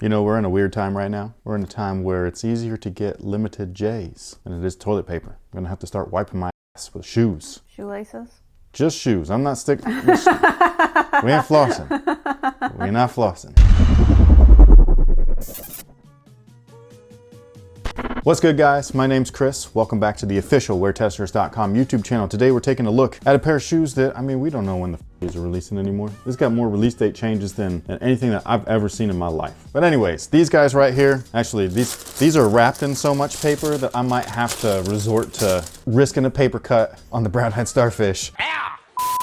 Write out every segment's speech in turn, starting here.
You know, we're in a weird time right now. We're in a time where it's easier to get limited J's than it is toilet paper. I'm gonna have to start wiping my ass with shoes. Shoelaces? Just shoes. I'm not sticking. We ain't flossing. We're not flossing. What's good, guys? My name's Chris. Welcome back to the official WearTesters.com YouTube channel. Today we're taking a look at a pair of shoes that, I mean, we don't know when the these are releasing anymore. This got more release date changes than anything that I've ever seen in my life. But anyways, these guys right here, actually these are wrapped in so much paper that I might have to resort to risking a paper cut on the brown-eyed starfish.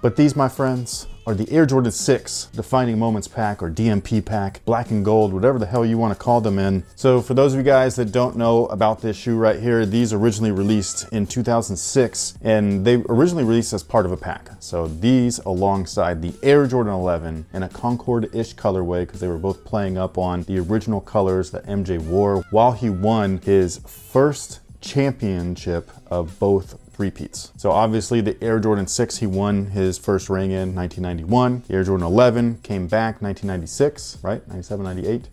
But these, my friends, are the Air Jordan 6 Defining Moments pack, or DMP pack, black and gold, whatever the hell you want to call them in. So for those of you guys that don't know about this shoe right here, these originally released in 2006, and they originally released as part of a pack. So these alongside the Air Jordan 11 in a Concord-ish colorway, because they were both playing up on the original colors that MJ wore while he won his first championship of both repeats. So obviously the Air Jordan 6, he won his first ring in 1991. The Air Jordan 11 came back 1996, right? 97, 98.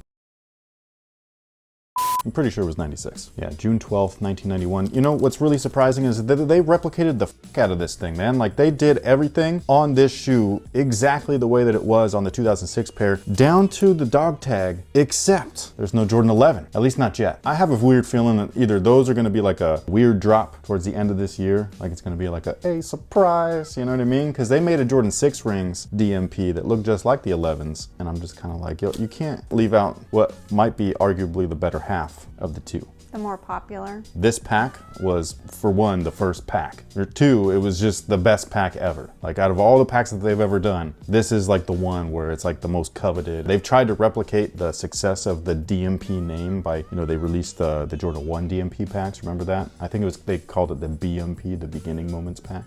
I'm pretty sure it was 96. Yeah, June 12th, 1991. You know, what's really surprising is that they replicated the fuck out of this thing, man. Like, they did everything on this shoe exactly the way that it was on the 2006 pair, down to the dog tag, except there's no Jordan 11, at least not yet. I have a weird feeling that either those are gonna be like a weird drop towards the end of this year, like it's gonna be like a surprise, you know what I mean? Because they made a Jordan 6 rings DMP that looked just like the 11s, and I'm just kind of like, yo, you can't leave out what might be arguably the better half of the two. The more popular. This pack was, for one, the first pack. Or two, it was just the best pack ever. Like, out of all the packs that they've ever done, this is like the one where it's like the most coveted. They've tried to replicate the success of the DMP name by, you know, they released the Jordan 1 DMP packs, remember that? I think it was, they called it the BMP, the Beginning Moments pack,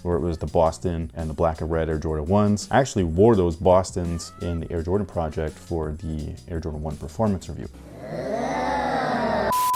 where it was the Boston and the black and red Air Jordan 1s. I actually wore those Bostons in the Air Jordan project for the Air Jordan 1 performance review.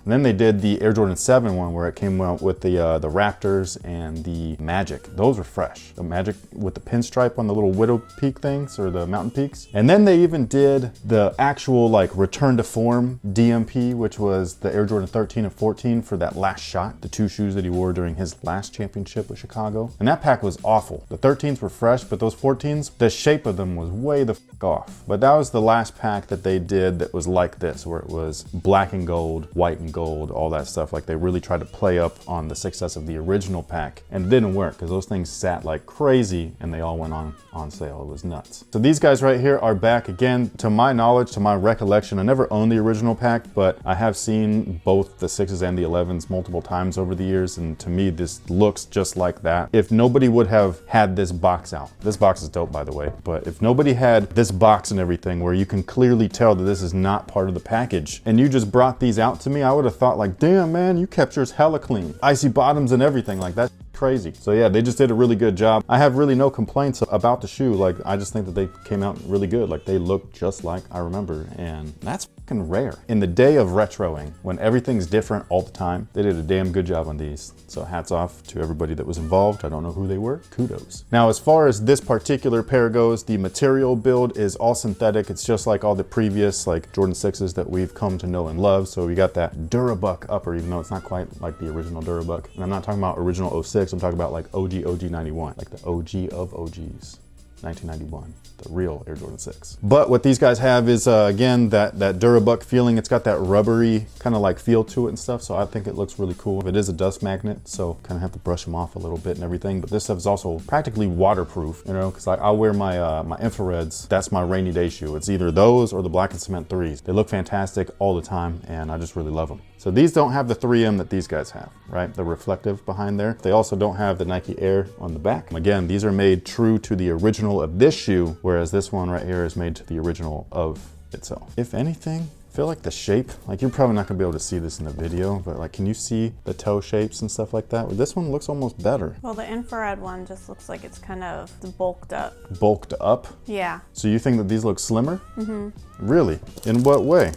And then they did the Air Jordan 7 one where it came out with the Raptors and the Magic. Those were fresh. The Magic with the pinstripe on the little Widow Peak things, or the mountain peaks. And then they even did the actual like return to form DMP, which was the Air Jordan 13 and 14 for that last shot, the two shoes that he wore during his last championship with Chicago. And that pack was awful. The 13s were fresh, but those 14s, the shape of them was way the f off. But that was the last pack that they did that was like this, where it was black and gold, white and gold, all that stuff. Like, they really tried to play up on the success of the original pack, and it didn't work because those things sat like crazy and they all went on sale. It was nuts. So these guys right here are back again. To my knowledge, to my recollection, I never owned the original pack, but I have seen both the 6s and the 11s multiple times over the years, and to me this looks just like that. If nobody would have had this box out, this box is dope, by the way, but if nobody had this box and everything where you can clearly tell that this is not part of the package, and you just brought these out to me, I would have thought like, damn man, you kept yours hella clean. Icy bottoms and everything, like that's crazy. So yeah, they just did a really good job. I have really no complaints about the shoe. Like, I just think that they came out really good. Like, they look just like I remember, and that's fucking rare. In the day of retroing, when everything's different all the time, they did a damn good job on these. So hats off to everybody that was involved. I don't know who they were. Kudos. Now, as far as this particular pair goes, the material build is all synthetic. It's just like all the previous like Jordan 6s that we've come to know and love. So we got that Durabuck upper, even though it's not quite like the original Durabuck. And I'm not talking about original 06, I'm talking about like OG 91, like the OG of OGs, 1991. The real Air Jordan 6. But what these guys have is, again, that Durabuck feeling. It's got that rubbery kind of like feel to it and stuff, so I think it looks really cool. It is a dust magnet, so kind of have to brush them off a little bit and everything, but this stuff is also practically waterproof, you know, because I wear my my infrareds. That's my rainy day shoe. It's either those or the Black and Cement 3s. They look fantastic all the time, and I just really love them. So these don't have the 3M that these guys have, right? The reflective behind there. They also don't have the Nike Air on the back. Again, these are made true to the original of this shoe, whereas this one right here is made to the original of itself. If anything, I feel like the shape, like you're probably not gonna be able to see this in the video, but like, can you see the toe shapes and stuff like that? Well, this one looks almost better. Well, the infrared one just looks like it's kind of bulked up. Bulked up? Yeah. So you think that these look slimmer? Mm-hmm. Really? In what way?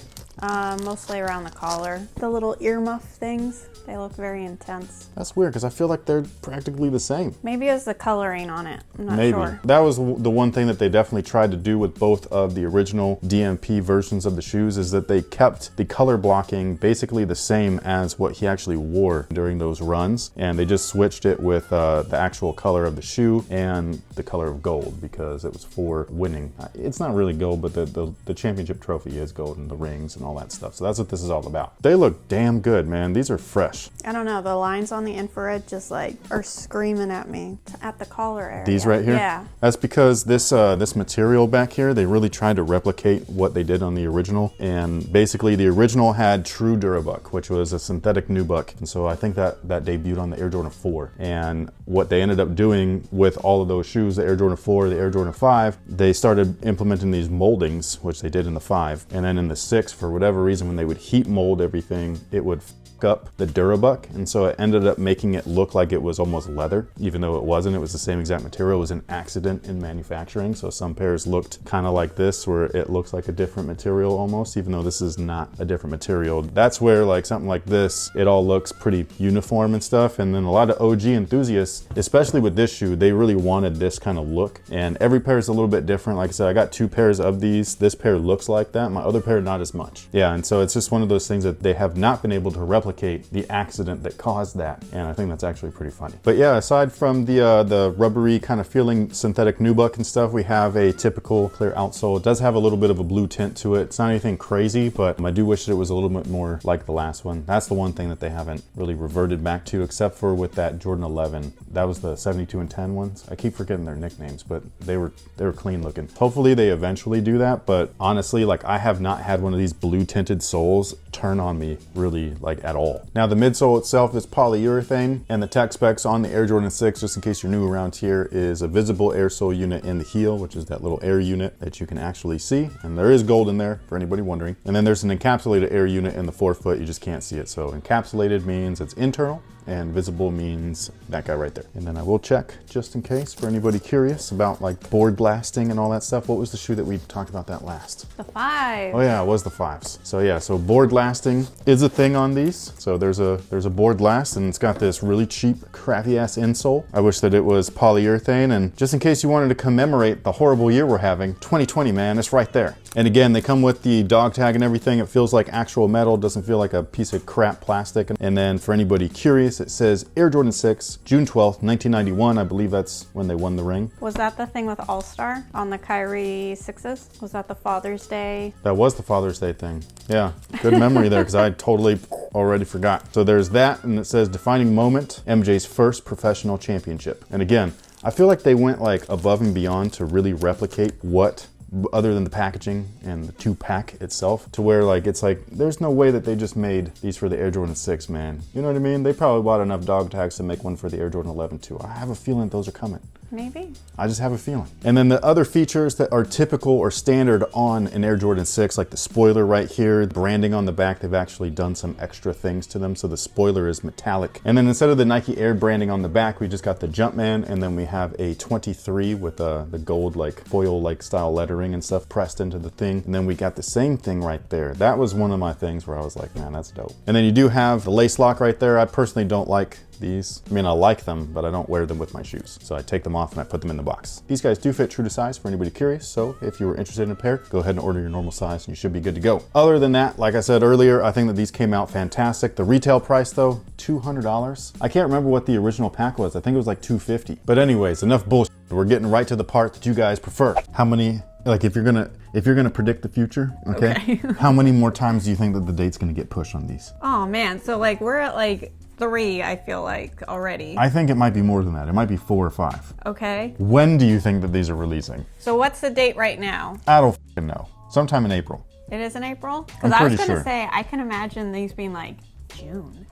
Mostly around the collar. The little earmuff things, they look very intense. That's weird because I feel like they're practically the same. Maybe it's the coloring on it. I'm not Maybe. sure. That was the one thing that they definitely tried to do with both of the original DMP versions of the shoes, is that they kept the color blocking basically the same as what he actually wore during those runs. And they just switched it with the actual color of the shoe and the color of gold because it was for winning. It's not really gold, but the championship trophy is gold and the rings and all that stuff. So that's what this is all about. They look damn good, man. These are fresh. I don't know, the lines on the infrared just like are screaming at me at the collar area. These right here? Yeah. That's because this material back here, they really tried to replicate what they did on the original. And basically the original had true Durabuck, which was a synthetic nubuck. And so I think that debuted on the Air Jordan 4. And what they ended up doing with all of those shoes, the Air Jordan 4, the Air Jordan 5, they started implementing these moldings, which they did in the 5. And then in the 6, for whatever reason, when they would heat mold everything, it would up the Durabuck, and so it ended up making it look like it was almost leather, even though it wasn't. It was the same exact material. It was an accident in manufacturing, so some pairs looked kind of like this, where it looks like a different material almost, even though this is not a different material. That's where like something like this, it all looks pretty uniform and stuff. And then a lot of OG enthusiasts, especially with this shoe, they really wanted this kind of look, and every pair is a little bit different. Like I said, I got 2 pairs of these. This pair looks like that, my other pair not as much. Yeah, and so it's just one of those things that they have not been able to replicate the accident that caused that, and I think that's actually pretty funny. But yeah, aside from the rubbery kind of feeling synthetic nubuck and stuff, we have a typical clear outsole. It does have a little bit of a blue tint to it. It's not anything crazy, but I do wish that it was a little bit more like the last one. That's the one thing that they haven't really reverted back to, except for with that Jordan 11. That was the 72 and 10 ones. I keep forgetting their nicknames, but they were clean looking. Hopefully they eventually do that, but honestly, like I have not had one of these blue tinted soles turn on me really like at all. Now the midsole itself is polyurethane, and the tech specs on the Air Jordan 6, just in case you're new around here, is a visible air sole unit in the heel, which is that little air unit that you can actually see. And there is gold in there for anybody wondering. And then there's an encapsulated air unit in the forefoot. You just can't see it. So encapsulated means it's internal, and visible means that guy right there. And then I will check just in case for anybody curious about like board blasting and all that stuff. What was the shoe that we talked about that last? The 5. Oh yeah, it was the 5s. So yeah, so board blasting is a thing on these. So there's a board blast, and it's got this really cheap, crappy ass insole. I wish that it was polyurethane, and just in case you wanted to commemorate the horrible year we're having, 2020, man, it's right there. And again, they come with the dog tag and everything. It feels like actual metal, doesn't feel like a piece of crap plastic. And then for anybody curious, it says Air Jordan 6, June 12th, 1991. I believe that's when they won the ring. Was that the thing with All-Star on the Kyrie 6s? Was that the Father's Day? That was the Father's Day thing. Yeah, good memory there, because I totally already forgot. So there's that, and it says defining moment, MJ's first professional championship. And again, I feel like they went like above and beyond to really replicate what, other than the packaging and the 2-pack itself, to where like it's like there's no way that they just made these for the Air Jordan 6, man. You know what I mean? They probably bought enough dog tags to make one for the Air Jordan 11 too. I have a feeling those are coming. Maybe. I just have a feeling. And then the other features that are typical or standard on an Air Jordan 6, like the spoiler right here, branding on the back, they've actually done some extra things to them. So the spoiler is metallic. And then instead of the Nike Air branding on the back, we just got the Jumpman, and then we have a 23 with the gold like foil like style lettering and stuff pressed into the thing. And then we got the same thing right there. That was one of my things where I was like, man, that's dope. And then you do have the lace lock right there. I personally don't like these. I mean, I like them, but I don't wear them with my shoes. So I take them off and I put them in the box. These guys do fit true to size for anybody curious. So if you were interested in a pair, go ahead and order your normal size and you should be good to go. Other than that, like I said earlier, I think that these came out fantastic. The retail price though, $200. I can't remember what the original pack was. I think it was like $250. But anyways, enough bullshit. We're getting right to the part that you guys prefer. How many, like if you're gonna predict the future, okay. How many more times do you think that the date's gonna get pushed on these? Oh man, so like we're at like 3, I feel like, already. I think it might be more than that. It might be 4 or 5. Okay. When do you think that these are releasing? So what's the date right now? I don't f***ing know. Sometime in April. It is in April? Because I'm I was pretty going to sure. say, I can imagine these being like June.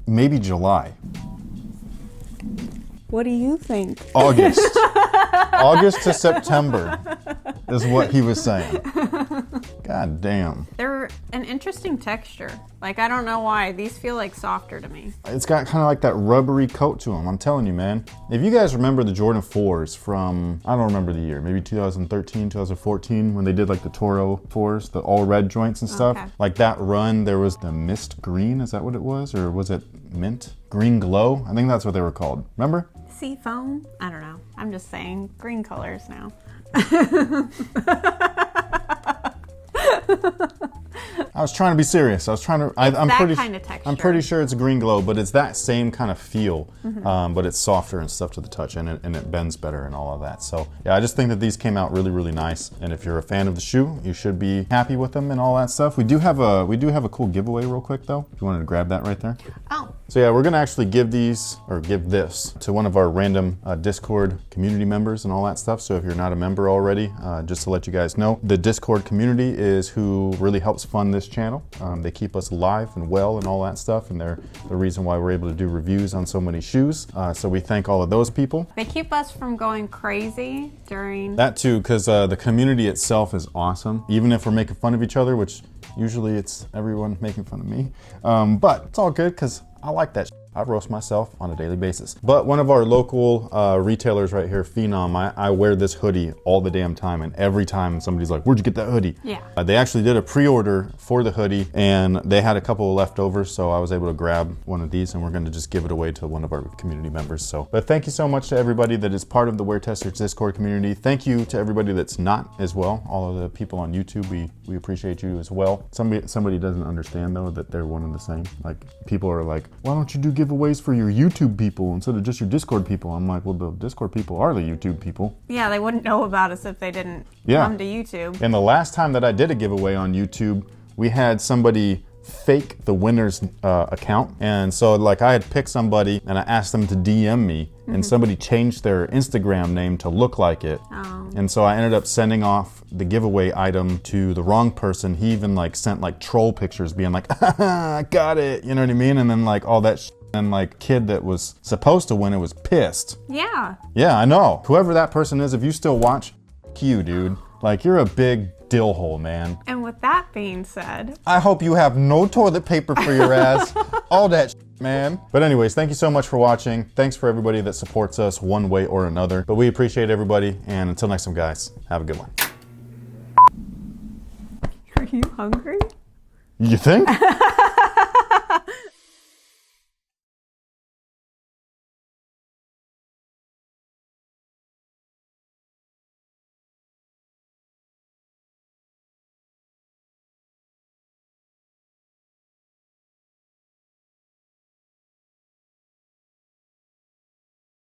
Maybe July. What do you think? August. August to September is what he was saying. God damn. They're They're an interesting texture. Like, I don't know why. These feel like softer to me. It's got kind of like that rubbery coat to them. I'm telling you, man. If you guys remember the Jordan 4s from, I don't remember the year, maybe 2013, 2014, when they did like the Toro 4s, the all red joints and stuff. Okay. Like that run, there was the Mist Green, is that what it was? Or was it Mint? Green Glow? I think that's what they were called. Remember? Sea foam? I don't know. I'm just saying green colors now. I was trying to be serious. I was trying to. I'm that pretty. kind of texture. I'm pretty sure it's a green glow, but it's that same kind of feel. But it's softer and stuff to the touch, and it bends better and all of that. So yeah, I just think that these came out really, really nice. And if you're a fan of the shoe, you should be happy with them and all that stuff. We do have a cool giveaway real quick though. If you wanted to grab that right there. Oh. So yeah, we're gonna actually give this to one of our random Discord community members and all that stuff. So if you're not a member already, just to let you guys know, the Discord community is who really helps fund this channel. They keep us alive and well and all that stuff, and they're the reason why we're able to do reviews on so many shoes. So we thank all of those people. They keep us from going crazy during... That too, because the community itself is awesome. Even if we're making fun of each other, which usually it's everyone making fun of me. But it's all good because I like that. I roast myself on a daily basis. But one of our local retailers right here, Phenom, I wear this hoodie all the damn time, and every time somebody's like, where'd you get that hoodie? Yeah. They actually did a pre-order for the hoodie, and they had a couple left over, so I was able to grab one of these, and we're gonna just give it away to one of our community members. So, but thank you so much to everybody that is part of the WearTesters Discord community. Thank you to everybody that's not as well. All of the people on YouTube, we appreciate you as well. Somebody doesn't understand though that they're one and the same. Like, people are like, why don't you do giveaways for your YouTube people instead of just your Discord people? I'm like, well, the Discord people are the YouTube people. Yeah, they wouldn't know about us if they didn't come to YouTube. And the last time that I did a giveaway on YouTube, we had somebody fake the winner's account. And so like I had picked somebody and I asked them to DM me, and somebody changed their Instagram name to look like it. Oh. And so I ended up sending off the giveaway item to the wrong person. He even like sent like troll pictures being like, I got it, you know what I mean? And then like all that and like kid that was supposed to win it was pissed. Yeah. Yeah, I know. Whoever that person is, if you still watch, you, dude. Like, you're a big dill hole, man. And with that being said, I hope you have no toilet paper for your ass. All that man. But anyways, thank you so much for watching. Thanks for everybody that supports us one way or another. But we appreciate everybody. And until next time, guys, have a good one. are you hungry? You think?